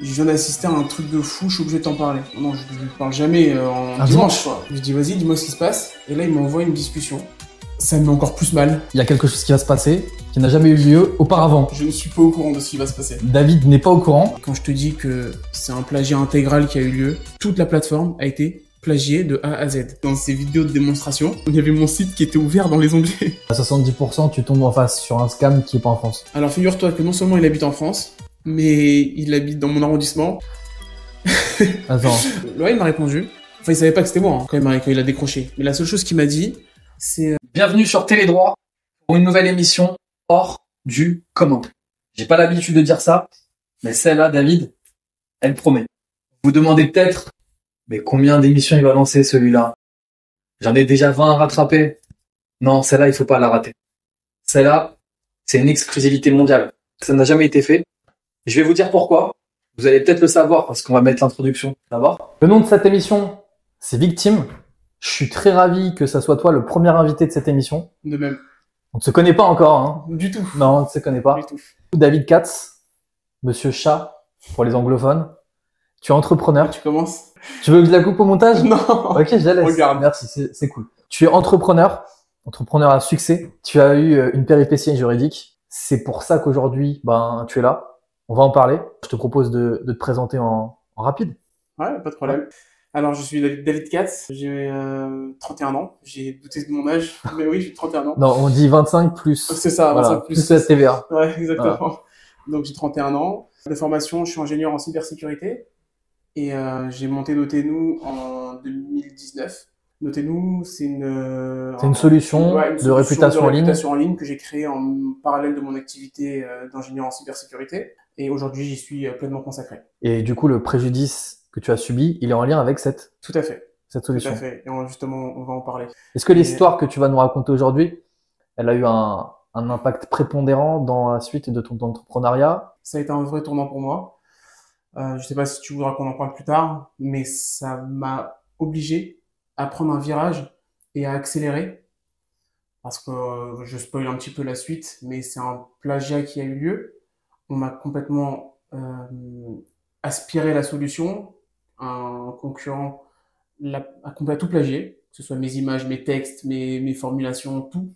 Je viens d'assister à un truc de fou, je suis obligé de t'en parler. Non, je lui parle jamais en Un dimanche, quoi. Je dis, vas-y, dis-moi ce qui se passe. Et là, il m'envoie une discussion. Ça me met encore plus mal. Il y a quelque chose qui va se passer qui n'a jamais eu lieu auparavant. Je ne suis pas au courant de ce qui va se passer. David n'est pas au courant. Quand je te dis que c'est un plagiat intégral qui a eu lieu, toute la plateforme a été plagiée de A à Z. Dans ces vidéos de démonstration, il y avait mon site qui était ouvert dans les onglets. À 70%, tu tombes en face sur un scam qui est pas en France. Alors figure-toi que non seulement il habite en France, mais il habite dans mon arrondissement. Attends. Ouais, il m'a répondu. Enfin, il savait pas que c'était moi hein, quand il a décroché. Mais la seule chose qu'il m'a dit, c'est Bienvenue sur Télédroit pour une nouvelle émission hors du commun. J'ai pas l'habitude de dire ça, mais celle-là, David, elle promet. Vous demandez peut-être, mais combien d'émissions il va lancer celui-là? J'en ai déjà 20 à rattraper. Non, celle-là, il faut pas la rater. Celle-là, c'est une exclusivité mondiale. Ça n'a jamais été fait. Je vais vous dire pourquoi. Vous allez peut-être le savoir parce qu'on va mettre l'introduction là-bas. Le nom de cette émission, c'est Victime. Je suis très ravi que ça soit toi le premier invité de cette émission. de même. On ne se connaît pas encore, hein. Du tout. Non, on ne se connaît pas. Du tout. David Katz, Monsieur Chat pour les anglophones. Tu es entrepreneur. Tu commences? Tu veux que je la coupe au montage? Non. Ok, je la laisse. Regarde. Merci, c'est cool. Tu es entrepreneur à succès. Tu as eu une péripétie juridique. C'est pour ça qu'aujourd'hui, tu es là. On va en parler. Je te propose de te présenter en rapide. Ouais, pas de problème. Alors, je suis David Katz, j'ai 31 ans. J'ai douté de mon âge, mais oui, j'ai 31 ans. Non, on dit 25 plus. C'est ça, Voilà, 25 plus la TVA. Ouais, exactement. Donc, j'ai 31 ans. De formation, je suis ingénieur en cybersécurité. Et j'ai monté Notenu en 2019. Notenu, c'est une solution ouais, une de solution réputation en ligne. réputation en ligne que j'ai créée en parallèle de mon activité d'ingénieur en cybersécurité. Et aujourd'hui, j'y suis pleinement consacré. Et du coup, le préjudice que tu as subi, il est en lien avec cette Tout à fait. Tout solution. à fait. Et justement, on va en parler. Est-ce que l'histoire que tu vas nous raconter aujourd'hui, elle a eu un impact prépondérant dans la suite de ton entrepreneuriat? Ça a été un vrai tournant pour moi. Je sais pas si tu voudras qu'on en parle plus tard, mais ça m'a obligé à prendre un virage et à accélérer. Parce que je spoil un petit peu la suite, mais c'est un plagiat qui a eu lieu. On m'a complètement aspiré la solution. Un concurrent a complètement tout plagié, que ce soit mes images, mes textes, mes formulations, tout.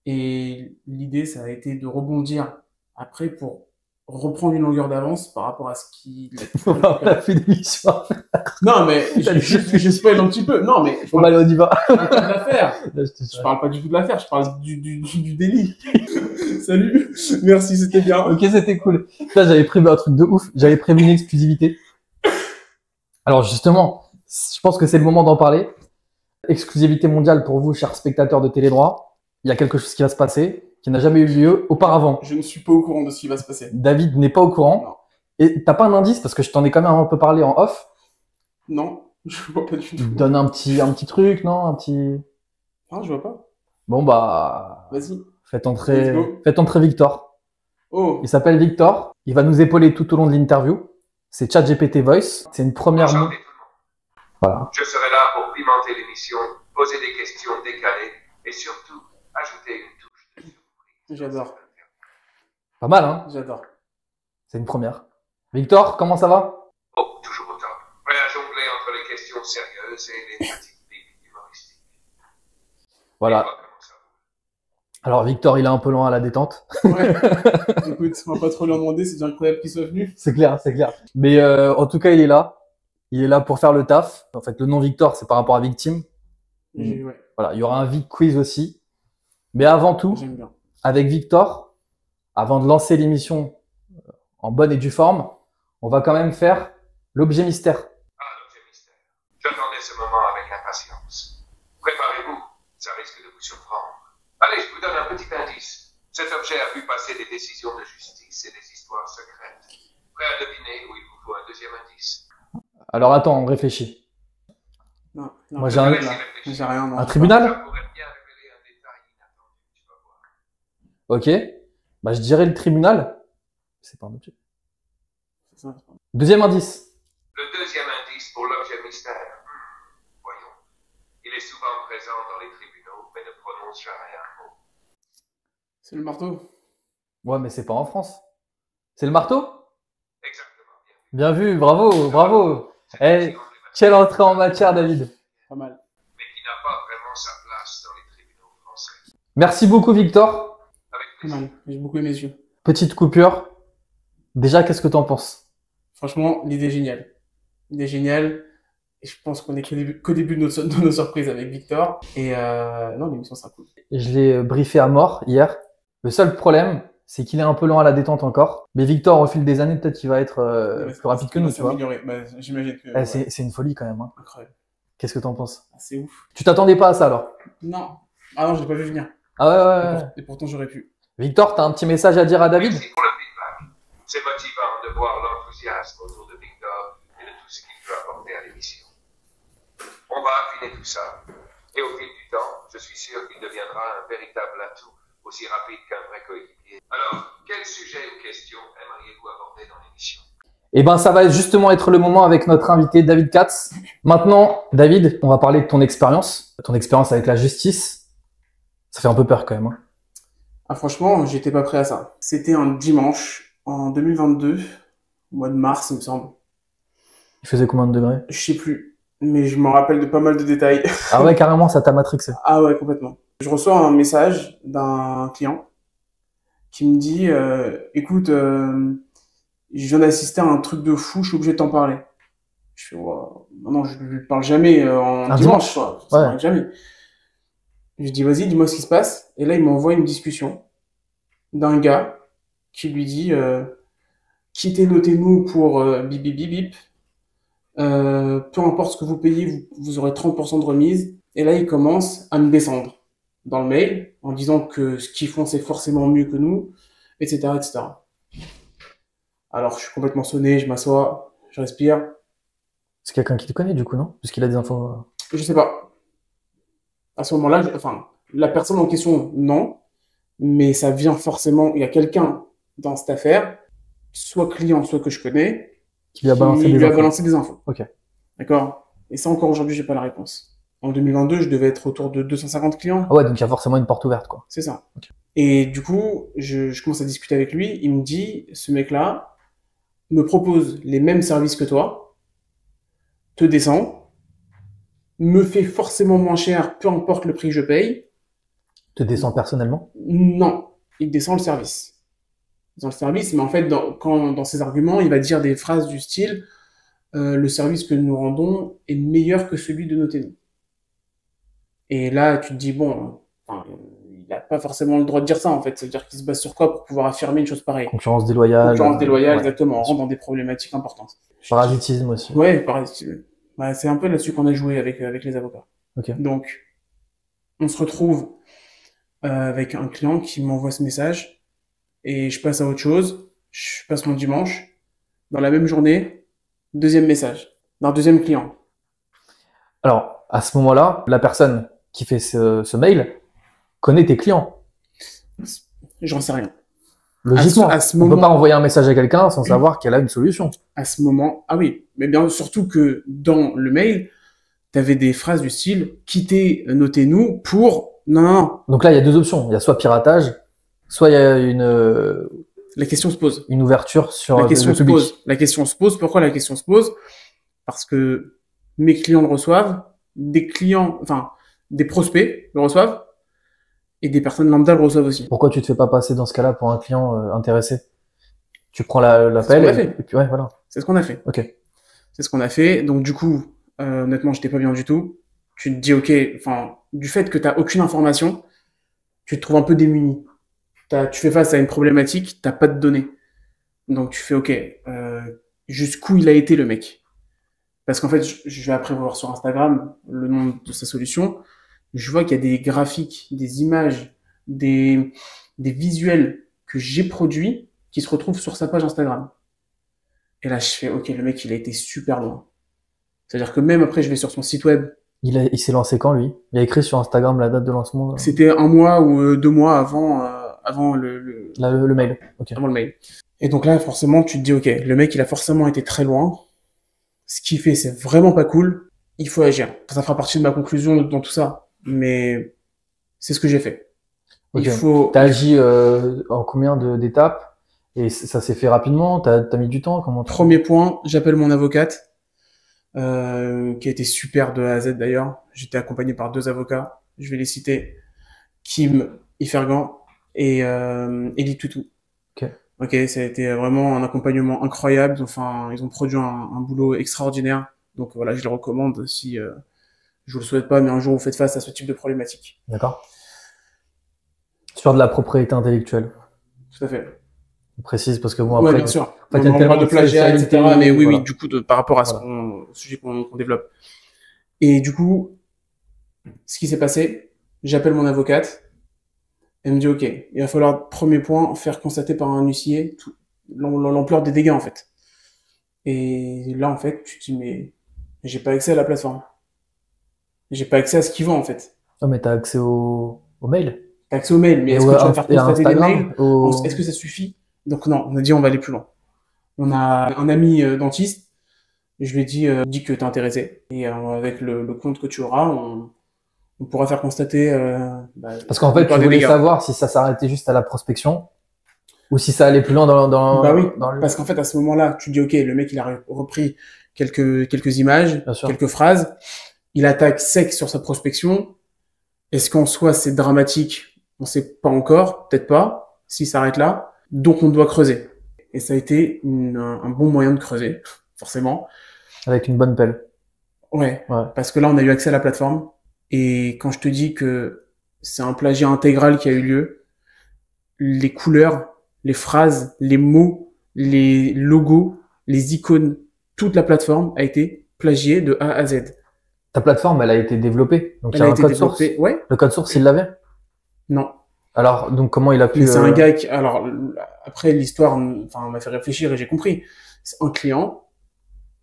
Et l'idée, ça a été de rebondir après pour reprendre une longueur d'avance par rapport à ce qu'il On a fait des missions. Non, mais je spoil un petit peu. Non, mais je Bon, parle allez, on y va. pas de l'affaire. Là, je te Je parle pas du tout de l'affaire, je parle du délit. Salut, merci, c'était bien. Ok, c'était cool. Là, j'avais prévu un truc de ouf. J'avais prévu une exclusivité. Alors, justement, je pense que c'est le moment d'en parler. Exclusivité mondiale pour vous, chers spectateurs de Télédroit. Il y a quelque chose qui va se passer qui n'a jamais eu lieu auparavant. Je ne suis pas au courant de ce qui va se passer. David n'est pas au courant. Non. Et t'as pas un indice, parce que je t'en ai quand même un peu parlé en off. Non, je vois pas du tout. Donne un petit truc, non? Un petit... Non, je vois pas. Bon, Vas-y. faites Let's go. entrer Victor. Oh, Il s'appelle Victor. Il va nous épauler tout au long de l'interview. C'est ChatGPT Voice. C'est une première... Enchanté tout le monde. Voilà. Je serai là pour pimenter l'émission, poser des questions décalées et surtout ajouter une touche de surprise. j'adore, Pas mal, hein? j'adore. C'est une première. Victor, comment ça va? Oh, toujours au top. Prêt à jongler entre les questions sérieuses et les pratiques humoristiques. Voilà. Et toi, comment ça va? Alors, Victor, il est un peu lent à la détente. Ouais. Écoute, on va pas trop lui en demander, c'est déjà incroyable qu'il soit venu. C'est clair, c'est clair. Mais en tout cas, il est là. Il est là pour faire le taf. En fait, le nom Victor, c'est par rapport à victime. Ouais, Voilà, il y aura un Vic quiz aussi. Mais avant tout, j'aime bien. avec Victor, avant de lancer l'émission en bonne et due forme, on va quand même faire l'objet mystère. Ah, l'objet mystère. J'attendais ce moment avec impatience. Préparez-vous, ça risque de vous surprendre. Allez, je vous donne un petit indice. Cet objet a vu passer des décisions de justice et des histoires secrètes. Prêt à deviner où il vous faut un deuxième indice? Alors attends, on réfléchit. Non, Moi, j'ai un- là, j'ai rien. Non, Un je sais tribunal? Ça pourrait bien révéler un détail inattendu, tu vas voir. Ok. Je dirais le tribunal. C'est pas un objet. pas. C'est ça. Deuxième indice. Le deuxième indice pour l'objet mystère. Voyons. Il est souvent présent dans les tribunaux, mais ne prononce jamais un mot. C'est le marteau. Ouais, mais c'est pas en France. C'est le marteau? Exactement, bien vu. Bien vu, bravo, bravo. Eh, quelle entrée en matière, David. Pas mal. Mais qui n'a pas vraiment sa place dans les tribunaux français. Merci beaucoup, Victor. Avec Pas plaisir. mal. J'ai beaucoup aimé ce jeu. Petite coupure. Déjà, qu'est-ce que t'en penses? Franchement, l'idée est géniale. L'idée est géniale. Et je pense qu'on est qu'au début de nos surprises avec Victor. Et non, l'émission sera cool. Je l'ai briefé à mort hier. Le seul problème, c'est qu'il est un peu lent à la détente encore. Mais Victor, au fil des années, peut-être qu'il va être Mais plus rapide que nous, tu vois. Bah, j'imagine que. Eh, Ouais, c'est une folie quand même. Hein. incroyable. Qu'est-ce que t'en penses? Ah, c'est ouf. Tu t'attendais pas à ça alors? Non. Ah non, je l'ai pas vu venir. Ah ouais, ouais, ouais. Et pourtant, j'aurais pu. Victor, t'as un petit message à dire à David? Merci pour le feedback. C'est motivant de voir l'enthousiasme autour de Victor et de tout ce qu'il peut apporter à l'émission. On va affiner tout ça. Et au fil du temps, je suis sûr qu'il deviendra un véritable atout, aussi rapide qu'un vrai coéquipier. Alors, quel sujet ou question aimeriez-vous aborder dans l'émission? Eh ben, ça va justement être le moment avec notre invité David Katz. Maintenant, David, on va parler de ton expérience avec la justice. Ça fait un peu peur quand même. Hein. Ah, franchement, j'étais pas prêt à ça. C'était un dimanche en 2022, au mois de mars, il me semble. Il faisait combien de degrés? Je sais plus, mais je me rappelle de pas mal de détails. Ah ouais, carrément, ça t'a matrixé. Ah ouais, complètement. Je reçois un message d'un client qui me dit écoute, je viens d'assister à un truc de fou, je suis obligé de t'en parler. Je fais non, je lui parle jamais en Un dimanche, quoi. Ça Ouais. m'arrive jamais. Je dis vas-y, dis-moi ce qui se passe. Et là, il m'envoie une discussion d'un gars qui lui dit quittez, notez-nous pour bip bip bip bip. Peu importe ce que vous payez, vous aurez 30% de remise. Et là, il commence à me descendre dans le mail en disant que ce qu'ils font, c'est forcément mieux que nous, etc., etc. Alors, je suis complètement sonné, je m'assois, je respire. C'est quelqu'un qui te connaît du coup, non? Puisqu'il a des infos. Je sais pas. À ce moment-là, enfin, la personne en question, non. Mais ça vient forcément, il y a quelqu'un dans cette affaire, soit client, soit que je connais, Qui lui a balancé qui des lui a infos. balancé des infos. Ok. D'accord? Et ça, encore aujourd'hui, j'ai pas la réponse. En 2022, je devais être autour de 250 clients. Ah ouais, donc il y a forcément une porte ouverte, quoi. C'est ça. Ok. Et du coup, je commence à discuter avec lui. Il me dit, ce mec-là me propose les mêmes services que toi, te descend, me fait forcément moins cher, peu importe le prix que je paye. Te descends personnellement? Non, il descend le service. Il descend le service, mais en fait, dans ses arguments, il va dire des phrases du style le service que nous rendons est meilleur que celui de Notez-nous. Et là, tu te dis, bon, enfin, il n'a pas forcément le droit de dire ça, en fait. Ça veut dire qu'il se base sur quoi pour pouvoir affirmer une chose pareille? Concurrence déloyale. Concurrence déloyale, Ouais. exactement. On rentre dans des problématiques importantes. Parasitisme aussi. Ouais, pareil. Bah, c'est un peu là-dessus qu'on a joué avec les avocats. Ok. Donc, on se retrouve avec un client qui m'envoie ce message et je passe à autre chose. Je passe mon dimanche. Dans la même journée, deuxième message d'un deuxième client. Alors, à ce moment-là, la personne qui fait ce mail connaît tes clients. J'en sais rien. Logiquement, à ce on moment- peut pas envoyer un message à quelqu'un sans savoir qu'elle a une solution. À ce moment, ah oui, mais bien surtout que dans le mail, t'avais des phrases du style quittez, notez-nous pour non, non, non. Donc là, il y a deux options. Il y a soit piratage, soit il y a La question se pose. une ouverture sur La question le se public. pose. La question se pose. Pourquoi la question se pose? Parce que mes clients le reçoivent, des clients, enfin, des prospects le reçoivent, et des personnes lambda le reçoivent aussi. Pourquoi tu te fais pas passer dans ce cas-là pour un client intéressé? Tu prends C'est ce l'appel qu'on a et, fait. et puis ouais, voilà. C'est ce qu'on a fait. Ok. C'est ce qu'on a fait. Donc, du coup, honnêtement, j'étais pas bien du tout. Tu te dis, ok, enfin, du fait que t'as aucune information, tu te trouves un peu démuni. Tu fais face à une problématique, t'as pas de données. Donc, tu fais, ok, jusqu'où il a été le mec? Parce qu'en fait, je vais après voir sur Instagram le nom de sa solution. Je vois qu'il y a des graphiques, des images, des visuels que j'ai produits qui se retrouvent sur sa page Instagram. Et là, je fais, ok, le mec, il a été super loin. C'est-à-dire que même après, je vais sur son site web. Il s'est lancé quand, lui? Il a écrit sur Instagram la date de lancement. C'était 1 mois ou 2 mois avant le Mail. Ok. avant le mail. Et donc là, forcément, tu te dis, ok, le mec, il a forcément été très loin. Ce qu'il fait, c'est vraiment pas cool. Il faut agir. Ça fera partie de ma conclusion dans tout ça. Mais c'est ce que j'ai fait. Ok. Il faut, T'as agi en combien d'étapes? Et ça s'est fait rapidement? T'as mis du temps? Comment Premier point, j'appelle mon avocate, qui a été super de A à Z d'ailleurs. J'étais accompagné par 2 avocats. Je vais les citer. Kim Ifergan et Elie Toutou. Ok. Ok, ça a été vraiment un accompagnement incroyable. Enfin, ils ont produit un boulot extraordinaire. Donc voilà, je le recommande si je vous le souhaite pas, mais un jour vous faites face à ce type de problématique. D'accord. Sur de la propriété intellectuelle. Tout à fait. On précise parce que bon, Ouais, après, bien sûr. en fait, il y a On tellement parle de de plagiat, etc. spécialités, Mais oui, voilà. oui, du coup, par rapport à Voilà. au sujet qu'on développe. Et du coup, ce qui s'est passé, j'appelle mon avocate. Elle me dit, OK, il va falloir, premier point, faire constater par un huissier l'ampleur des dégâts, en fait. Et là, en fait, tu te dis, mais j'ai pas accès à la plateforme. J'ai pas accès à ce qu'ils vendent, en fait. Oh, mais t'as accès au mail? T'as accès aux mails, mais Et est-ce que tu vas faire et à constater des Instagram? mails? Est-ce que ça suffit? Donc non, on a dit, on va aller plus loin. On a un ami dentiste. Je lui ai dit, dis que t'es intéressé. Et avec le compte que tu auras, on pourra faire constater Parce qu'en fait, tu des voulais dégâts. savoir si ça s'arrêtait juste à la prospection ou si ça allait plus loin Bah oui, dans le... parce qu'en fait, à ce moment-là, tu dis, OK, le mec, il a repris quelques images, Bien sûr. quelques phrases. Il attaque sec sur sa prospection. Est-ce qu'en soi, c'est dramatique? On sait pas encore, peut-être pas, s'il s'arrête là. Donc, on doit creuser. Et ça a été un bon moyen de creuser, forcément. Avec une bonne pelle. Ouais, Ouais. parce que là, on a eu accès à la plateforme. Et quand je te dis que c'est un plagiat intégral qui a eu lieu, les couleurs, les phrases, les mots, les logos, les icônes, toute la plateforme a été plagiée de A à Z. Ta plateforme, elle a été développée. Donc, il Elle y a a un été code source. développée, ouais, Le code source, il l'avait? non. Alors, donc, comment il a pu... Mais c'est un gars qui, alors, après, l'histoire, enfin, m'a fait réfléchir et j'ai compris. C'est un client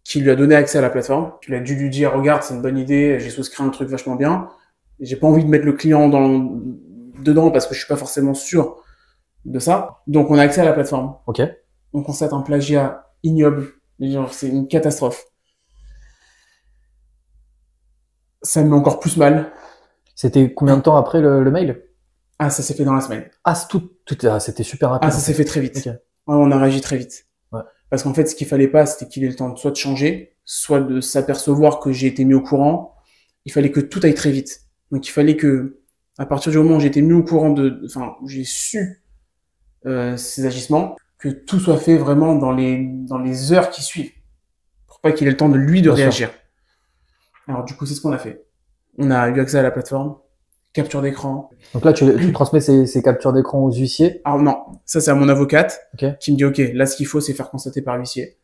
qui lui a donné accès à la plateforme. Tu l'as dû lui dire, regarde, c'est une bonne idée, j'ai souscrit un truc vachement bien. J'ai pas envie de mettre le client dedans parce que je suis pas forcément sûr de ça. Donc, on a accès à la plateforme. Ok. On constate un plagiat ignoble. Genre, c'est une catastrophe. Ça me met encore plus mal. C'était combien de temps après le mail? Ah, ça s'est fait dans la semaine. Ah, c'était super rapide. Ah, ça s'est fait très vite. Ok. Ouais, on a réagi très vite. Ouais. Parce qu'en fait, ce qu'il fallait pas, c'était qu'il ait le temps soit de changer, soit de s'apercevoir que j'ai été mis au courant. Il fallait que tout aille très vite. Donc, il fallait que, à partir du moment où j'ai été mis au courant où j'ai su ces agissements, que tout soit fait vraiment dans les heures qui suivent, pour pas qu'il ait le temps de lui de Bien sûr. réagir. Alors, du coup, c'est ce qu'on a fait. On a eu accès à la plateforme, capture d'écran. Donc là, tu transmets ces captures d'écran aux huissiers. Alors non, ça c'est à mon avocate Ok. qui me dit, OK, là, ce qu'il faut, c'est faire constater par l'huissier.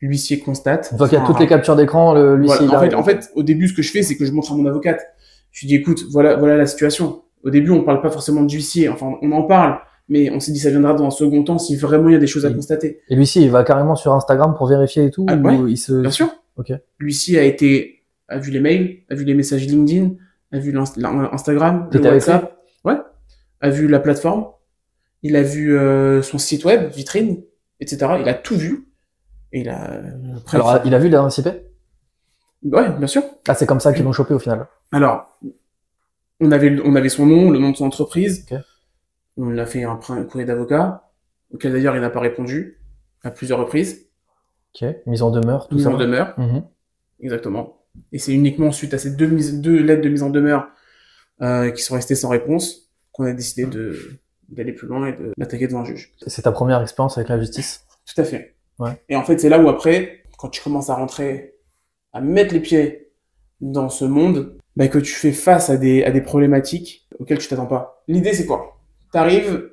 L'huissier constate. Une fois qu'il y a Enfin, toutes les captures d'écran, l'huissier, voilà. il En fait, au début, ce que je fais, c'est que je montre à mon avocate. Je lui dis, écoute, voilà la situation. Au début, on parle pas forcément d'huissier. Enfin, on en parle, mais on s'est dit, ça viendra dans un second temps si vraiment il y a des choses à Oui. constater. Et l'huissier, il va carrément sur Instagram pour vérifier et tout, Ah, ou ouais, il se... Bien sûr. Ok. L'huissier a vu les mails, a vu les messages LinkedIn, a vu l'Instagram, le T'étais avec WhatsApp. Ouais. A vu la plateforme. Il a vu son site web, vitrine, etc. Il a tout vu. Et il a... après, Alors, il a vu l'adresse IP? ouais, bien sûr. Ah, c'est comme ça qu'ils l'ont chopé au final. Alors, on avait son nom, le nom de son entreprise. Ok. On a fait un courrier d'avocat, auquel d'ailleurs il n'a pas répondu à plusieurs reprises. Ok. Mise en demeure, tout Mise ça. en demeure, Mhm. exactement. Et c'est uniquement suite à ces deux lettres de mise en demeure qui sont restées sans réponse qu'on a décidé d'aller plus loin et de l'attaquer devant un juge. C'est ta première expérience avec la justice? Tout à fait. Ouais. Et en fait, c'est là où après, quand tu commences à rentrer, à mettre les pieds dans ce monde, bah, que tu fais face à des problématiques auxquelles tu t'attends pas. L'idée, c'est quoi? T'arrives,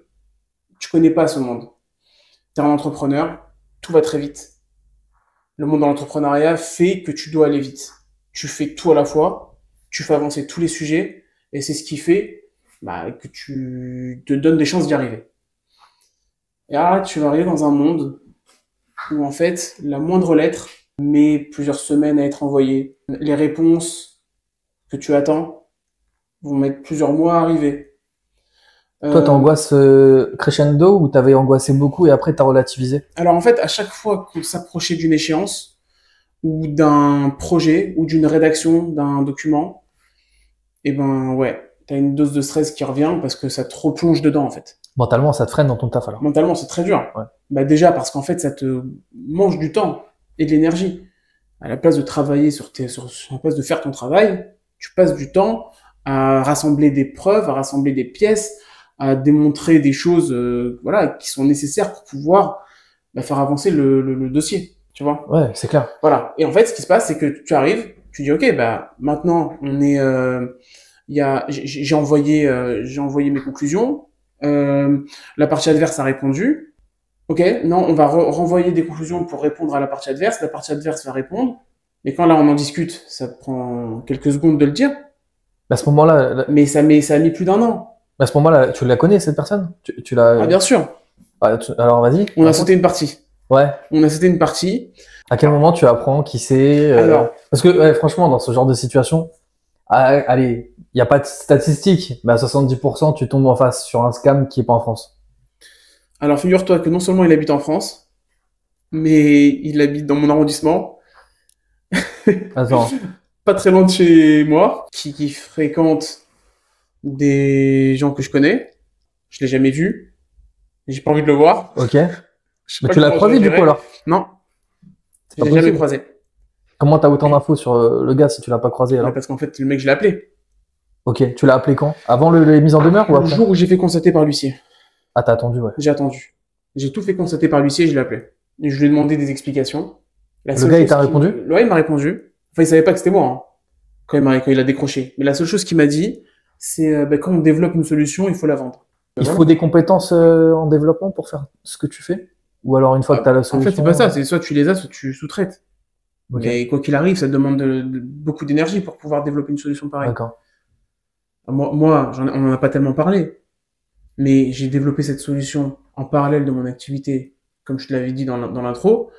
tu connais pas ce monde. T'es un entrepreneur, tout va très vite. Le monde dans l'entrepreneuriat fait que tu dois aller vite. Tu fais tout à la fois, tu fais avancer tous les sujets, et c'est ce qui fait que tu te donnes des chances d'y arriver. Et là, tu vas arriver dans un monde où en fait, la moindre lettre met plusieurs semaines à être envoyée. Les réponses que tu attends vont mettre plusieurs mois à arriver. Toi, t'angoisses crescendo ou t'avais angoissé beaucoup et après t'as relativisé? Alors en fait, à chaque fois qu'on s'approchait d'une échéance ou d'un projet ou d'une rédaction d'un document, et ben ouais, t'as une dose de stress qui revient parce que ça te replonge dedans en fait. Mentalement, ça te freine dans ton taf alors. Mentalement, c'est très dur. Ouais. Bah déjà parce qu'en fait, ça te mange du temps et de l'énergie. À la place de travailler sur la place de faire ton travail, tu passes du temps à rassembler des preuves, à rassembler des pièces, à démontrer des choses, voilà, qui sont nécessaires pour pouvoir faire avancer le dossier. Tu vois? Ouais, c'est clair. Voilà. Et en fait, ce qui se passe, c'est que tu arrives, tu dis, OK, bah, maintenant, j'ai envoyé mes conclusions. La partie adverse a répondu. OK, non, on va renvoyer des conclusions pour répondre à la partie adverse. La partie adverse va répondre. Mais quand là, on en discute, ça prend quelques secondes de le dire. À ce moment-là, Mais ça a mis plus d'un an. à ce moment-là, tu la connais, cette personne? Tu l'as... Ah, bien sûr. Alors, vas-y. On a sauté une partie. Ouais. On a sauté une partie. À quel moment tu apprends qui c'est? Alors. Parce que, ouais, franchement, dans ce genre de situation, allez, il n'y a pas de statistiques, mais à 70%, tu tombes en face sur un scam qui est pas en France. Alors, figure-toi que non seulement il habite en France, mais il habite dans mon arrondissement. Attends. Pas très loin de chez moi, qui fréquente des gens que je connais. Je l'ai jamais vu. J'ai pas envie de le voir. Ok. Je sais Mais pas tu l'as comment croisé je du coup dirais. alors? Non, C'est pas j'ai jamais possible. croisé. Comment t'as autant d'infos sur le gars si tu l'as pas croisé alors? Parce qu'en fait, le mec, je l'ai appelé. Ok. Tu l'as appelé quand? Avant les mises en demeure ou Le après? jour où j'ai fait constater par l'huissier. Ah, t'as attendu, ouais. J'ai attendu. J'ai tout fait constater par l'huissier et je l'ai appelé. Et je lui ai demandé des explications. La Le seule gars, il chose t'a qui- répondu? Ouais, il m'a répondu. Enfin, il savait pas que c'était moi, hein, quand il a décroché. Mais la seule chose qu'il m'a dit, c'est quand on développe une solution, il faut la vendre. Il Voilà. faut des compétences en développement pour faire ce que tu fais? Ou alors une fois que t'as la En solution? fait, c'est pas ça. C'est soit tu les as, soit tu sous-traites. Ok. Mais quoi qu'il arrive, ça demande beaucoup d'énergie pour pouvoir développer une solution pareille. D'accord. Moi, on en a pas tellement parlé, mais j'ai développé cette solution en parallèle de mon activité, comme je te l'avais dit dans l'intro,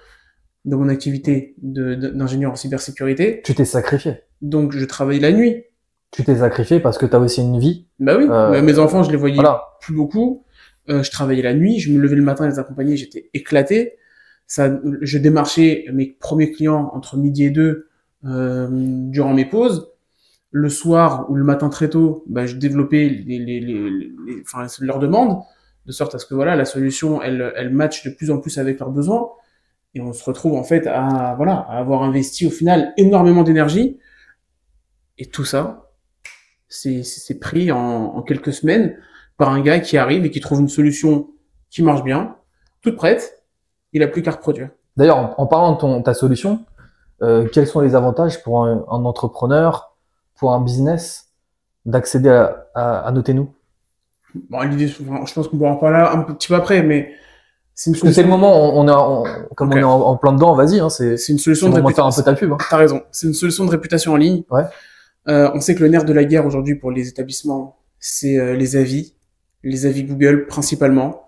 de mon activité d'ingénieur en cybersécurité. Tu t'es sacrifié. Donc, je travaillais la nuit. Tu t'es sacrifié parce que t'as aussi une vie. Bah oui, mes enfants, je les voyais Voilà. plus beaucoup. Je travaillais la nuit, je me levais le matin, les accompagnais, j'étais éclaté. Je démarchais mes premiers clients entre midi et 2 durant mes pauses. Le soir ou le matin très tôt, je développais leurs demandes, de sorte à ce que voilà, la solution, elle matche de plus en plus avec leurs besoins. Et on se retrouve en fait à avoir investi au final énormément d'énergie. Et tout ça, c'est pris en quelques semaines par un gars qui arrive et qui trouve une solution qui marche bien, toute prête. Il a plus qu'à reproduire. D'ailleurs, en parlant de ta solution, quels sont les avantages pour un entrepreneur, pour un business, d'accéder à Notez-nous? Bon, l'idée, je pense qu'on pourra en parler un petit peu après, mais c'est une Parce que c'est le moment, comme Ok. on est en plein dedans, vas-y, hein, c'est une le solution de moment de faire un réputation. peu ta pub. Hein. T'as raison. C'est une solution de réputation en ligne. Ouais. On sait que le nerf de la guerre aujourd'hui pour les établissements, c'est les avis Google principalement.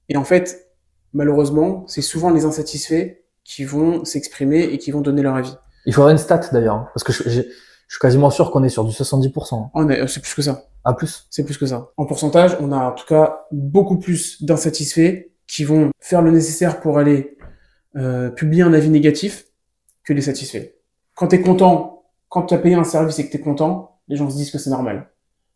Et en fait, malheureusement, c'est souvent les insatisfaits qui vont s'exprimer et qui vont donner leur avis. Il faudrait une stat d'ailleurs, hein, parce que je suis quasiment sûr qu'on est sur du 70%. Hein. C'est plus que ça. À plus. C'est plus que ça. En pourcentage, on a en tout cas beaucoup plus d'insatisfaits qui vont faire le nécessaire pour aller publier un avis négatif que les satisfaits. Quand t'es content, quand tu as payé un service et que t'es content, les gens se disent que c'est normal.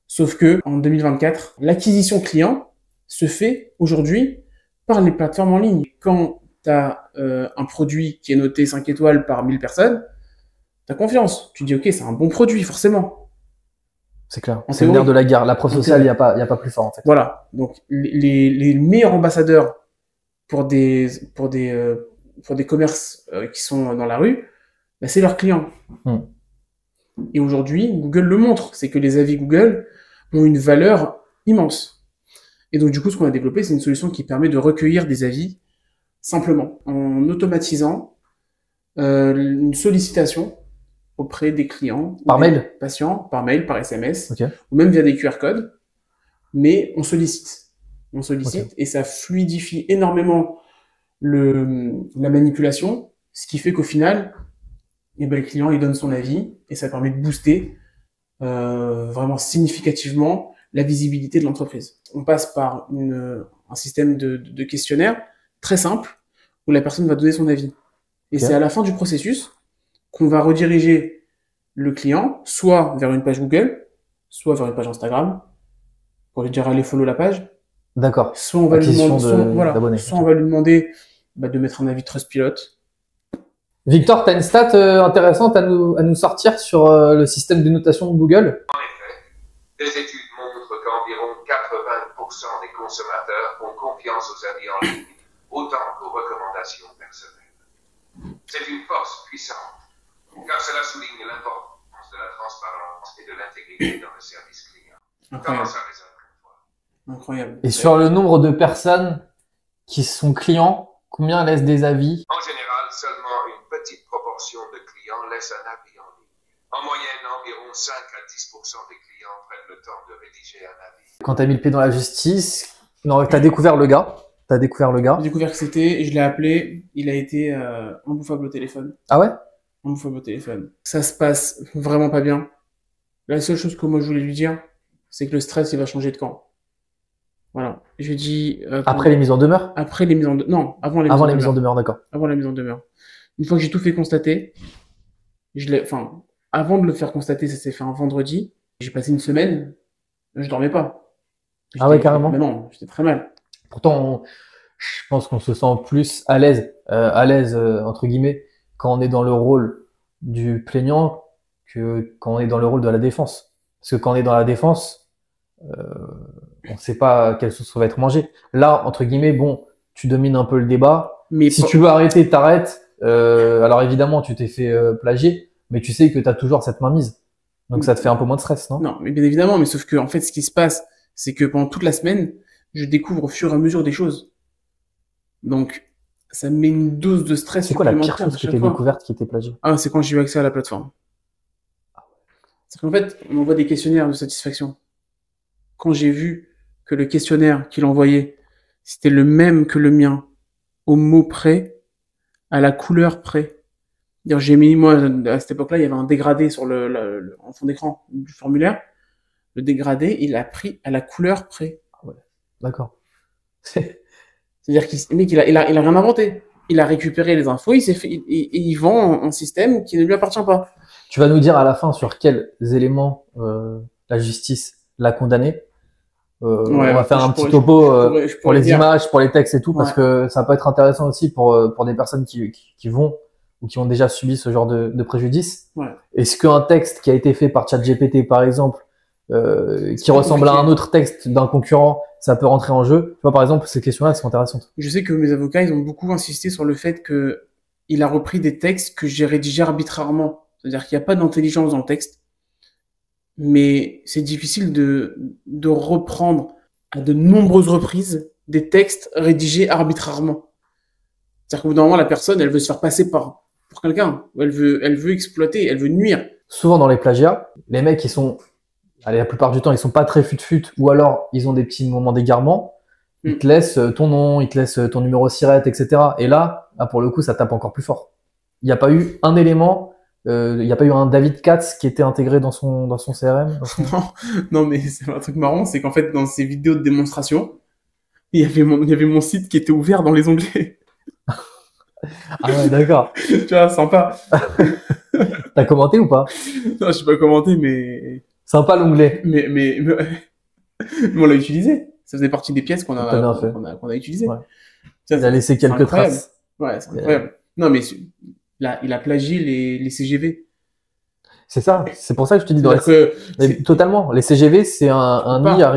Sauf que en 2024, l'acquisition client se fait aujourd'hui par les plateformes en ligne. Quand t'as un produit qui est noté 5 étoiles par 1000 personnes, t'as confiance. Tu dis ok, c'est un bon produit forcément. C'est clair. En C'est le théorie. nerf de la guerre. La preuve En sociale, il théorie. y a pas plus fort en fait. Voilà. Donc les meilleurs ambassadeurs pour des commerces qui sont dans la rue, c'est leurs clients. Hmm. Et aujourd'hui, Google le montre, c'est que les avis Google ont une valeur immense. Et donc du coup, ce qu'on a développé, c'est une solution qui permet de recueillir des avis simplement en automatisant une sollicitation auprès des clients, Par ou des mail? patients, par mail, par SMS, Ok. ou même via des QR codes. Mais on sollicite. Et ça fluidifie énormément la manipulation, ce qui fait qu'au final, le client il donne son avis et ça permet de booster vraiment significativement la visibilité de l'entreprise. On passe par un système de questionnaire très simple où la personne va donner son avis. Et c'est à la fin du processus qu'on va rediriger le client soit vers une page Google, soit vers une page Instagram pour lui dire allez follow la page, D'accord. Soit on va lui Acquisition demander, voilà, d'abonnés. soit on va lui demander de mettre un avis Trustpilot. Victor, t'as une stat intéressante à nous sortir sur le système de notation de Google? En effet, des études montrent qu'environ 80% des consommateurs ont confiance aux avis en ligne, autant qu'aux recommandations personnelles. C'est une force puissante, car cela souligne l'importance de la transparence et de l'intégrité dans le service client. Comment Incroyable. ça résonne pour toi? Incroyable. Et sur le nombre de personnes qui sont clients, combien laissent des avis? En général, seulement une petite proportion de clients laissent un avis en ligne. En moyenne, environ 5 à 10% des clients prennent le temps de rédiger un avis. Quand t'as mis le pied dans la justice, non, t'as découvert le gars. T'as découvert le gars. J'ai découvert que c'était, je l'ai appelé, il a été imbouffable au téléphone. Ah ouais? Imbouffable au téléphone. Ça se passe vraiment pas bien. La seule chose que moi je voulais lui dire, c'est que le stress, il va changer de camp. Voilà. Je lui ai dit... Après les mises en demeure? Après les mises en demeure. Non, avant les Avant mises les en mises en demeure. demeure, d'accord. Avant la mise en demeure. Une fois que j'ai tout fait constater, avant de le faire constater, ça s'est fait un vendredi. J'ai passé une semaine, je dormais pas. Ah ouais, carrément. Mais non, j'étais très mal. Pourtant, je pense qu'on se sent plus à l'aise entre guillemets, quand on est dans le rôle du plaignant que quand on est dans le rôle de la défense. Parce que quand on est dans la défense, on ne sait pas quelle sauce va être mangée. Là, entre guillemets, bon, tu domines un peu le débat. Mais Si tu veux arrêter, t'arrêtes. Alors évidemment, tu t'es fait plagier, mais tu sais que tu as toujours cette mainmise. Donc ça te fait un peu moins de stress, non? Non, mais bien évidemment, mais sauf que en fait, ce qui se passe, c'est que pendant toute la semaine, je découvre au fur et à mesure des choses. Donc, ça me met une dose de stress C'est quoi la pire supplémentaire chose à que chaque t'as fois. découverte qui était plagiée? Ah, c'est quand j'ai eu accès à la plateforme. C'est qu'en fait, on envoie des questionnaires de satisfaction. Quand j'ai vu que le questionnaire qu'il envoyait, c'était le même que le mien, au mot près, à la couleur près. C'est-à-dire, j'ai mis, moi, à cette époque-là, il y avait un dégradé sur en fond d'écran du formulaire. Le dégradé, il a pris à la couleur près. D'accord. C'est-à-dire qu'il, le mec, il a rien inventé. Il a récupéré les infos, il s'est fait, et il vend un système qui ne lui appartient pas. Tu vas nous dire à la fin sur quels éléments la justice l'a condamné. On va faire un petit topo je pour pourrais les dire. images, pour les textes et tout, parce Ouais. que ça peut être intéressant aussi pour des personnes qui vont ou qui ont déjà subi ce genre de préjudice. Ouais. Est-ce qu'un texte qui a été fait par ChatGPT, par exemple, qui pas ressemble à compliqué. un autre texte d'un concurrent, ça peut rentrer en jeu? Tu vois, par exemple, ces questions-là, elles sont intéressantes. Je sais que mes avocats, ils ont beaucoup insisté sur le fait que il a repris des textes que j'ai rédigés arbitrairement. C'est-à-dire qu'il n'y a pas d'intelligence dans le texte. Mais c'est difficile de reprendre à de nombreuses reprises des textes rédigés arbitrairement. C'est-à-dire qu'au bout d'un moment, la personne, elle veut se faire passer pour quelqu'un. Ou elle veut exploiter, elle veut nuire. Souvent dans les plagiats, les mecs, allez, la plupart du temps, ils sont pas très fut-fut, ou alors ils ont des petits moments d'égarement. Ils te laissent ton nom, ils te laissent ton numéro SIRET, etc. Et là, pour le coup, ça tape encore plus fort. Il n'y a pas eu un élément, il n'y a pas eu un David Katz qui était intégré dans son CRM. Non, mais c'est un truc marrant, c'est qu'en fait, dans ces vidéos de démonstration, il y avait mon site qui était ouvert dans les onglets. Ah ouais, d'accord. Tu vois, sympa. T'as commenté ou pas? Non, je sais pas commenter, mais Sympa l'onglet. mais on l'a utilisé. Ça faisait partie des pièces qu'on T'as bien fait. a utilisées. Ouais. Tiens, Il a laissé c'est quelques incroyable. traces. Ouais, c'est incroyable. Non, mais il a plagié les CGV. C'est ça. C'est pour ça que je te dis. C'est-à-dire que Mais totalement. Les CGV, c'est un Pas. nid à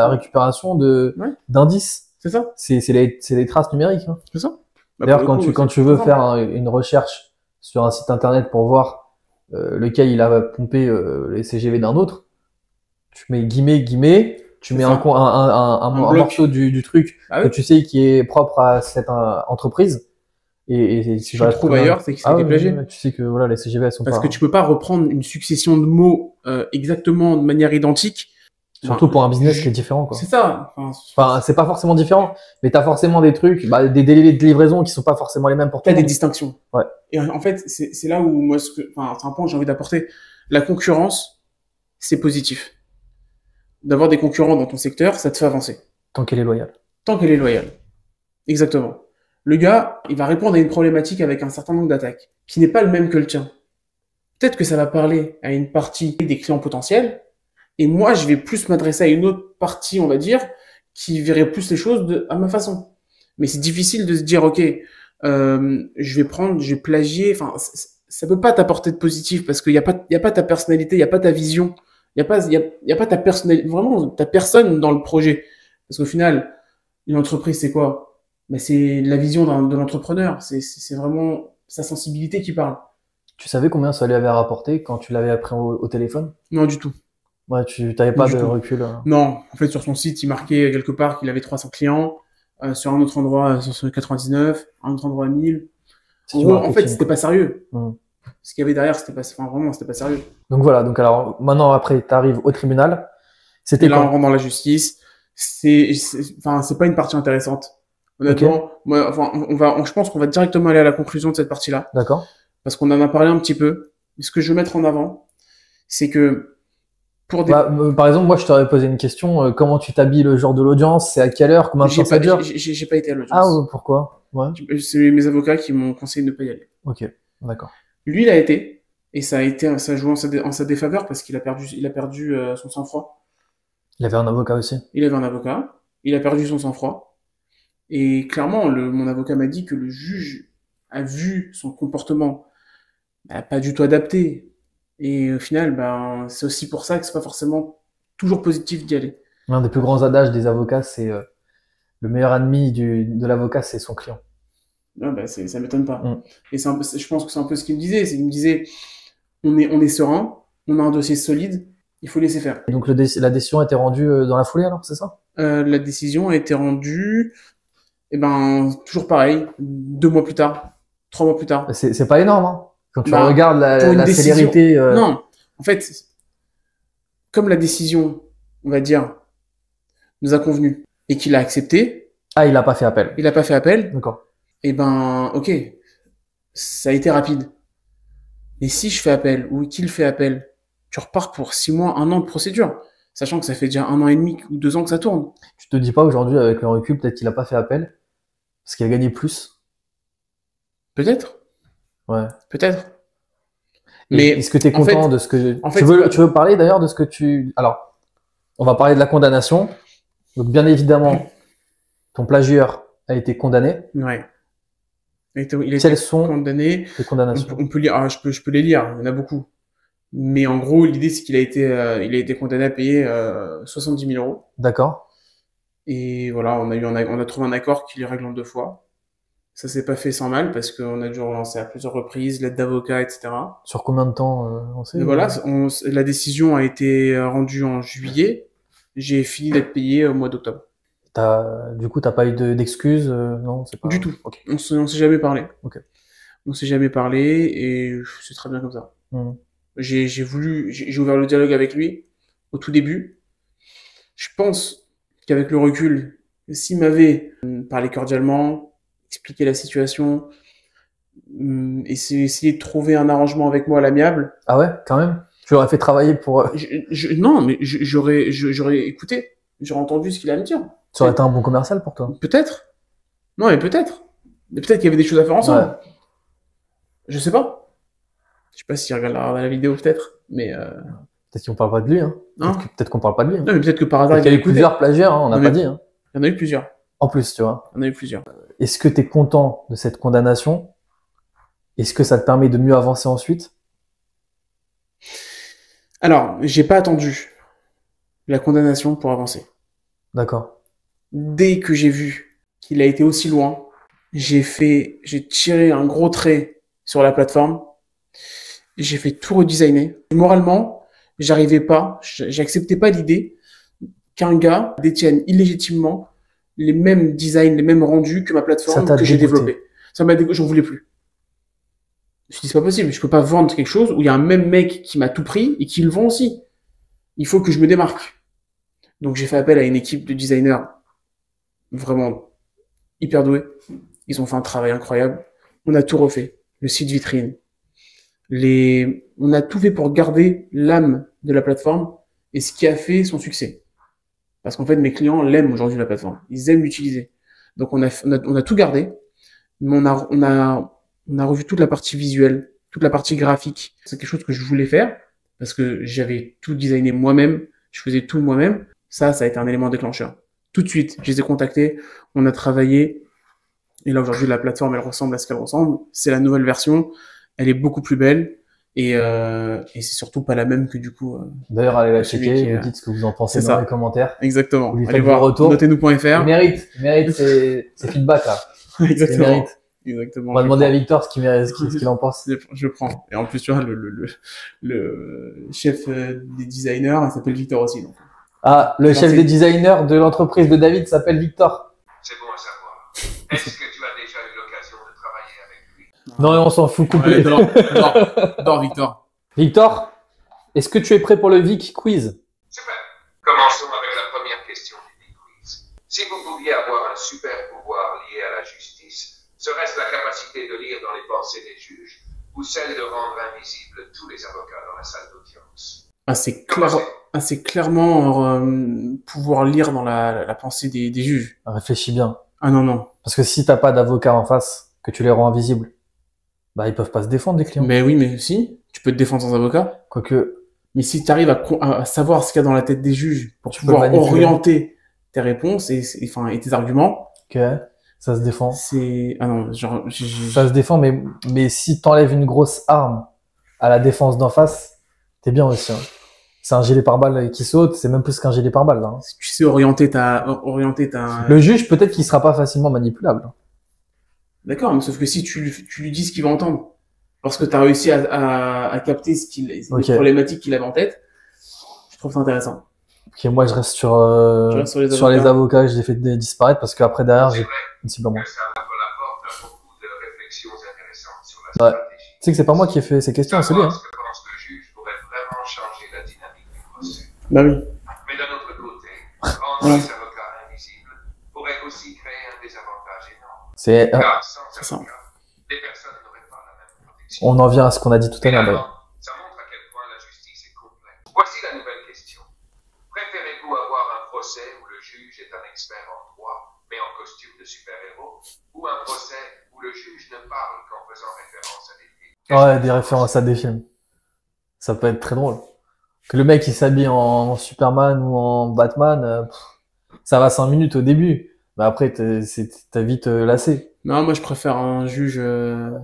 récupération Ouais. d'indices. c'est ça, C'est les traces numériques. Hein. c'est ça. Bah, D'ailleurs, pour le coup, quand tu c'est veux ça. faire une recherche sur un site internet pour voir lequel il a pompé les CGV d'un autre, tu mets guillemets, tu C'est mets ça. un bloc. morceau du truc Ah que oui. tu sais qui est propre à cette entreprise et Si tu le trouves trouver ailleurs, c'est que ça a été ouais, plagié. ouais, tu sais que voilà, les CGV elles sont Parce pas. que tu peux pas reprendre une succession de mots exactement de manière identique. Surtout pour un business qui est différent, quoi. C'est ça. Enfin, c'est pas forcément différent, mais t'as forcément des trucs, des délais de livraison qui sont pas forcément les mêmes pour tout T'as le des monde. distinctions. Ouais. Et en fait, c'est là où moi, c'est un point que j'ai envie d'apporter. La concurrence, c'est positif. D'avoir des concurrents dans ton secteur, ça te fait avancer. Tant qu'elle est loyale. Tant qu'elle est loyale. Exactement. Le gars, il va répondre à une problématique avec un certain nombre d'attaques, qui n'est pas le même que le tien. Peut-être que ça va parler à une partie des clients potentiels, et moi, je vais plus m'adresser à une autre partie, on va dire, qui verrait plus les choses à ma façon. Mais c'est difficile de se dire, ok, je vais plagier. Enfin, ça peut pas t'apporter de positif parce qu'il y a pas ta personnalité, il y a pas ta vision, il y a pas ta personnalité, vraiment ta personne dans le projet. Parce qu'au final, une entreprise, c'est quoi? Ben, c'est la vision de l'entrepreneur. C'est vraiment sa sensibilité qui parle. Tu savais combien ça lui avait rapporté quand tu l'avais appris au téléphone? Non, du tout. Ouais, tu t'avais Non, pas du de tout. recul. Non, en fait, sur son site, il marquait quelque part qu'il avait 300 clients, sur un autre endroit, sur 99, un autre endroit 1000. C'est En du gros, en fait, marketing, c'était quoi. pas sérieux. Mm. Ce qu'il y avait derrière, c'était pas, enfin, vraiment, c'était pas sérieux. Donc voilà, donc alors maintenant après tu arrives au tribunal. Et C'était là, on quand? rentre dans la justice. Enfin, c'est pas une partie intéressante. Honnêtement, moi, enfin, je pense qu'on va directement aller à la conclusion de cette partie-là. D'accord. Parce qu'on en a parlé un petit peu. Mais ce que je veux mettre en avant, c'est que pour des, Bah, par exemple, moi je t'aurais posé une question, comment tu t'habilles le jour de l'audience, c'est à quelle heure, combien de temps ça dure? j'ai pas été à l'audience. Ah ouais, pourquoi? Ouais. C'est mes avocats qui m'ont conseillé de ne pas y aller. Ok, d'accord. Lui, il a été, et ça a joué en sa défaveur parce il a perdu son sang-froid. Il avait un avocat aussi. Il avait un avocat, il a perdu son sang-froid, et clairement, mon avocat m'a dit que le juge a vu son comportement pas du tout adapté, et au final, ben, c'est aussi pour ça que c'est pas forcément toujours positif d'y aller. L'un des plus grands adages des avocats, c'est le meilleur ennemi de l'avocat, c'est son client. Ah, bah, ça m'étonne pas. Mm. Et je pense que c'est un peu ce qu'il me disait, c'est qu'il me disait, on est serein, on a un dossier solide, il faut laisser faire. Et donc la décision a été rendue dans la foulée alors, c'est ça? La décision a été rendue, et ben, toujours pareil, 2 mois plus tard, 3 mois plus tard. C'est pas énorme, hein. Quand tu Bah, regardes pour une la décision, célérité. non, en fait, comme la décision, on va dire, nous a convenu, et qu'il a accepté, Ah, il a pas fait appel. il a pas fait appel, D'accord. et ben, ok, ça a été rapide. Mais si je fais appel, ou qu'il fait appel, tu repars pour 6 mois, 1 an de procédure. Sachant que ça fait déjà 1 an et demi ou 2 ans que ça tourne. Tu te dis pas aujourd'hui, avec le recul, peut-être qu'il a pas fait appel, parce qu'il a gagné plus. Peut-être, Ouais. peut-être. Et Mais est-ce que tu es en fait, content de ce que en fait, tu veux parler d'ailleurs de ce que tu alors on va parler de la condamnation. Donc bien évidemment ton plagieur a été condamné. ouais. Il a Quelles été sont condamné. les condamnations? On peut lire, je peux les lire, il y en a beaucoup. Mais en gros, l'idée, c'est il a été condamné à payer 70 000 euros. D'accord. Et voilà, on a trouvé un accord qui les règle en 2 fois. Ça s'est pas fait sans mal parce qu'on a dû relancer à plusieurs reprises, l'aide d'avocat, etc. Sur combien de temps on sait? Mais voilà, la décision a été rendue en juillet. J'ai fini d'être payé au mois d'octobre. Du coup, t'as pas eu d'excuses, non, c'est pas. Du tout. Ok. On s'est jamais parlé. Ok. On s'est jamais parlé et c'est très bien comme ça. Hmm. J'ai ouvert le dialogue avec lui au tout début. Je pense qu'avec le recul, s'il m'avait parlé cordialement, expliqué la situation, essayé de trouver un arrangement avec moi à l'amiable, Ah ouais, quand même. Tu l'aurais fait travailler pour. non, mais j'aurais écouté, j'aurais entendu ce qu'il allait me dire. Ça aurait été un bon commercial pour toi. Peut-être. Non, mais peut-être. Mais peut-être qu'il y avait des choses à faire ensemble. Ouais. Je sais pas. Je sais pas s'il regardera la vidéo, peut-être. Mais Peut-être qu'on parle pas de lui, hein. hein. Peut-être qu'on parle pas de lui. Hein. Non, mais peut-être que par hasard, Peut-être qu'il y a eu écouté. plusieurs plagiaires, hein, on n'a Non, pas mais- dit. Hein. Il y en a eu plusieurs. En plus, tu vois. Il y en a eu plusieurs. Est-ce que tu es content de cette condamnation? Est-ce que ça te permet de mieux avancer ensuite? Alors, j'ai pas attendu la condamnation pour avancer. D'accord. Dès que j'ai vu qu'il a été aussi loin, j'ai tiré un gros trait sur la plateforme. J'ai fait tout redesigner. Moralement, j'acceptais pas l'idée qu'un gars détienne illégitimement les mêmes designs, les mêmes rendus que ma Ça plateforme t'a que j'ai dégoûté. développée. J'en voulais plus. Je me suis dit, c'est pas possible, je peux pas vendre quelque chose où il y a un même mec qui m'a tout pris et qui le vend aussi. Il faut que je me démarque. Donc j'ai fait appel à une équipe de designers vraiment hyper doués. Ils ont fait un travail incroyable. On a tout refait. Le site vitrine. On a tout fait pour garder l'âme de la plateforme et ce qui a fait son succès. Parce qu'en fait, mes clients l'aiment aujourd'hui la plateforme. Ils aiment l'utiliser. Donc on a tout gardé, mais on a revu toute la partie visuelle, toute la partie graphique. C'est quelque chose que je voulais faire parce que j'avais tout designé moi-même. Je faisais tout moi-même. Ça a été un élément déclencheur. Tout de suite, je les ai contactés, on a travaillé. Et là, aujourd'hui, la plateforme, elle ressemble à ce qu'elle ressemble. C'est la nouvelle version. Elle est beaucoup plus belle. Et c'est surtout pas la même que du coup. D'ailleurs, allez la celui checker, qui est- vous dites ce que vous en pensez C'est dans ça. les commentaires. Exactement. Vous lui Allez faites voir vos retours. notez-nous.fr. Il mérite ses feedbacks là. Il Exactement. mérite. Exactement. On va Je demander à prends. Victor ce qu'il en pense. Je prends. Et en plus, tu vois, le chef des designers, il s'appelle Victor aussi. Donc. Ah, le chef Merci. des designers de l'entreprise de David s'appelle Victor. C'est bon à savoir. Est-ce que tu as déjà eu l'occasion de travailler avec lui? Non, on s'en fout Ouais, complet. J'adore Victor. Victor, est-ce que tu es prêt pour le Vic Quiz? Super. Commençons avec la première question du Big Quiz. Si vous pouviez avoir un super pouvoir lié à la justice, serait-ce la capacité de lire dans les pensées des juges ou celle de rendre invisibles tous les avocats dans la salle d'audience? C'est clairement pouvoir lire dans la pensée des juges. Réfléchis bien. Ah non. Parce que si t'as pas d'avocat en face, que tu les rends invisibles, bah ils peuvent pas se défendre des clients. Mais oui, mais si, tu peux te défendre sans avocat. Quoique, Mais si tu arrives à savoir ce qu'il y a dans la tête des juges pour Tu peux pouvoir manipuler. orienter tes réponses et tes arguments, ok, ça se défend. c'est... Ah non, genre... Ça se défend, mais si t'enlèves une grosse arme à la défense d'en face, t'es bien aussi. Hein. C'est un gilet pare-balles qui saute, c'est même plus qu'un gilet pare-balles là. Hein. Tu sais orienter ta... Le juge, peut-être qu'il sera pas facilement manipulable. D'accord, mais sauf que si tu lui dis ce qu'il va entendre, parce que tu as réussi à capter les Ok. problématiques qu'il avait en tête, je trouve ça intéressant. Ok, moi je reste sur, Tu restes sur les avocats, je les fais disparaître parce qu'après derrière C'est j'ai vrai une cible en moins. que ça ouvre la porte à beaucoup de réflexions intéressantes sur la Ouais. stratégie. Tu sais que c'est pas moi qui ai fait ces questions, c'est lui. Hein. Savoir ce que pense le juge pourrait vraiment changer la dynamique du procès. Bah oui. Mais d'un autre côté, rendre Ouais. les avocats invisibles pourrait aussi créer un désavantage énorme. C'est, Car sans c'est ça. avocats, les personnes n'auraient pas la même protection. on en vient à ce qu'on a dit tout à l'heure d'ailleurs. Finalement, ça montre à quel point la justice est complexe. Voici la nouvelle question. Préférez-vous avoir un procès où le juge est un expert en droit, mais en costume de super-héros, ou un procès où le juge ne parle qu'en faisant référence à des films? Ouais, des références à des films. Ça peut être très drôle. Que le mec il s'habille en Superman ou en Batman, ça va 5 minutes au début. Mais après, t'as vite lassé. Non, moi je préfère un juge...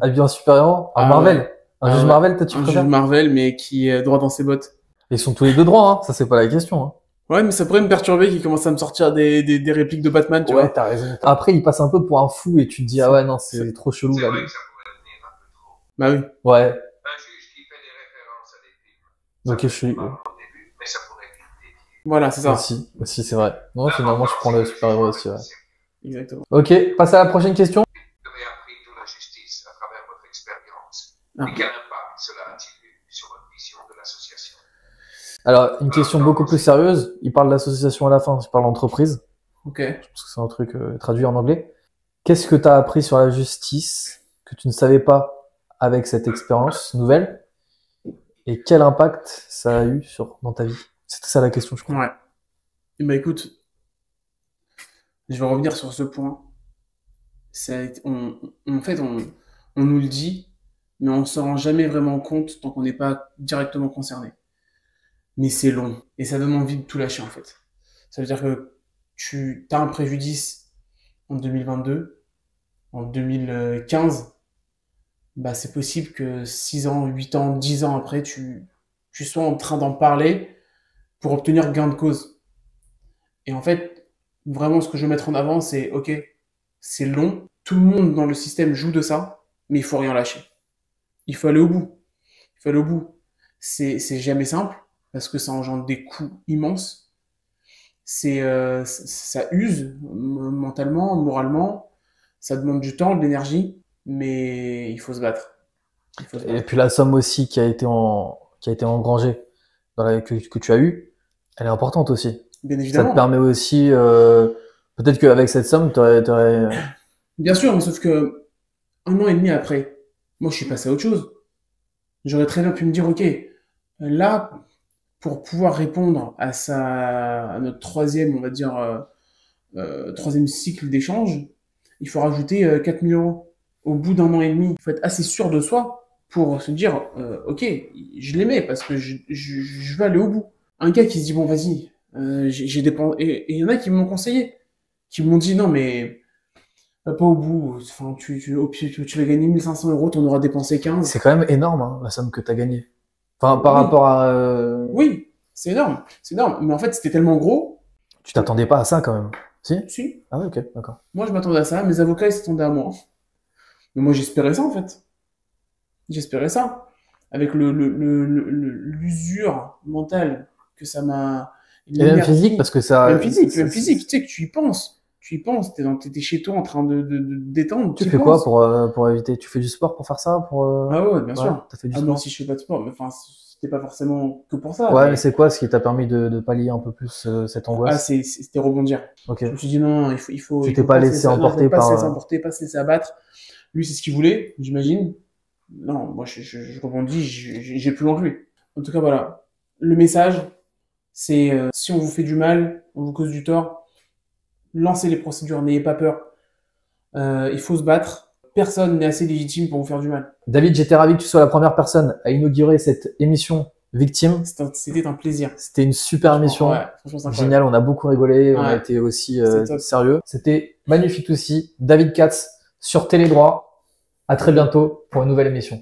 Habillé en super-héros, en Ah Marvel. ouais. Un Ah juge ouais. Marvel, toi tu un juge préfères? Marvel, mais qui est droit dans ses bottes. Ils sont tous les deux droits, hein. Ça c'est pas la question. Hein. Ouais, mais ça pourrait me perturber qu'il commence à me sortir des répliques de Batman, tu Ouais, vois. t'as raison. Après, il passe un peu pour un fou et tu te dis, ah ouais, non, c'est trop chelou C'est là. vrai que ça pourrait devenir un peu trop. Bah oui. Ouais, Un juge qui fait des références à des films. ok, je suis. Pas au début, mais ça pourrait vite dévier. Voilà, c'est ça. Aussi, c'est vrai. Non, finalement, je prends le super-héros aussi, ouais. Exactement. Ok, passe à la prochaine question. Vous avez appris toute la justice à travers votre expérience. Ah. Et quel impact cela a-t-il eu sur votre vision de l'association? Alors, une question beaucoup plus sérieuse. Il parle d'association à la fin, il parle d'entreprise. Ok. Parce que c'est un truc traduit en anglais. Qu'est-ce que tu as appris sur la justice que tu ne savais pas avec cette expérience nouvelle? Et quel impact ça a eu dans ta vie? C'était ça la question, je crois. Ouais. Et bah écoute, je vais revenir sur ce point. En fait, on nous le dit, mais on s'en rend jamais vraiment compte tant qu'on n'est pas directement concerné. Mais c'est long, et ça donne envie de tout lâcher en fait. Ça veut dire que tu as un préjudice en 2022, en 2015, bah c'est possible que 6 ans, 8 ans, 10 ans après, tu sois en train d'en parler pour obtenir gain de cause. Et en fait, vraiment, ce que je veux mettre en avant, c'est, ok, c'est long, tout le monde dans le système joue de ça, mais il faut rien lâcher. Il faut aller au bout. Il faut aller au bout. C'est jamais simple, parce que ça engendre des coûts immenses. Ça use mentalement, moralement, ça demande du temps, de l'énergie, mais il faut se battre. Il faut se Et battre. puis la somme aussi qui a été engrangée que tu as eue, elle est importante aussi. Bien Ça évidemment. te permet aussi, peut-être qu'avec cette somme, t'aurais... Bien sûr, mais sauf que 1 an et demi après, moi je suis passé à autre chose. J'aurais très bien pu me dire, ok, là, pour pouvoir répondre à notre troisième, on va dire, troisième cycle d'échange, il faut rajouter 4 000 euros. Au bout d'1 an et demi, il faut être assez sûr de soi pour se dire, ok, je l'aimais parce que je veux aller au bout. Un gars qui se dit, bon, vas-y, j'ai dépensé, et il y en a qui m'ont conseillé. qui m'ont dit non mais va pas au bout. Enfin, au pire, tu vas gagner 1 500 €, t'en auras dépensé 15. C'est quand même énorme, hein, la somme que t'as gagnée. Enfin, par Oui. rapport à... Oui, c'est énorme. C'est énorme. Mais en fait, c'était tellement gros. Tu t'attendais pas à ça quand même. Si? Si, Ah ouais, ok, d'accord. moi je m'attendais à ça. Mes avocats, ils s'attendaient à moi. Mais moi, j'espérais ça en fait. J'espérais ça. Avec l'usure mentale que ça m'a. Et même l'énergie. physique, parce que ça... Même physique, tu sais que tu y penses. Tu y penses, t'es chez toi en train de détendre. Tu y fais penses. quoi pour éviter? Tu fais du sport pour faire ça? Ah ouais, bien Ouais, sûr. t'as fait du Ah sport? non, si je fais pas de sport, mais enfin, c'était pas forcément que pour ça. Ouais, mais- mais c'est quoi ce qui t'a permis de pallier un peu plus cette Ah, angoisse? c'était rebondir. Ok. Je me suis dit non, Tu il t'es faut pas se laissé non, faut emporter pas se par... laisser emporter, pas se laisser abattre. Lui, c'est ce qu'il voulait, j'imagine. Non, moi, je rebondis, j'ai plus loin que lui. En tout cas, voilà. Le message, c'est si on vous fait du mal, on vous cause du tort, lancez les procédures, n'ayez pas peur. Il faut se battre. Personne n'est assez légitime pour vous faire du mal. David, j'étais ravi que tu sois la première personne à inaugurer cette émission Victime. C'était un plaisir. C'était une super émission. Ouais, franchement, c'est incroyable. Génial, on a beaucoup rigolé, on a Ouais. été aussi C'était top. sérieux. C'était magnifique aussi. David Katz sur Télédroit. À très bientôt pour une nouvelle émission.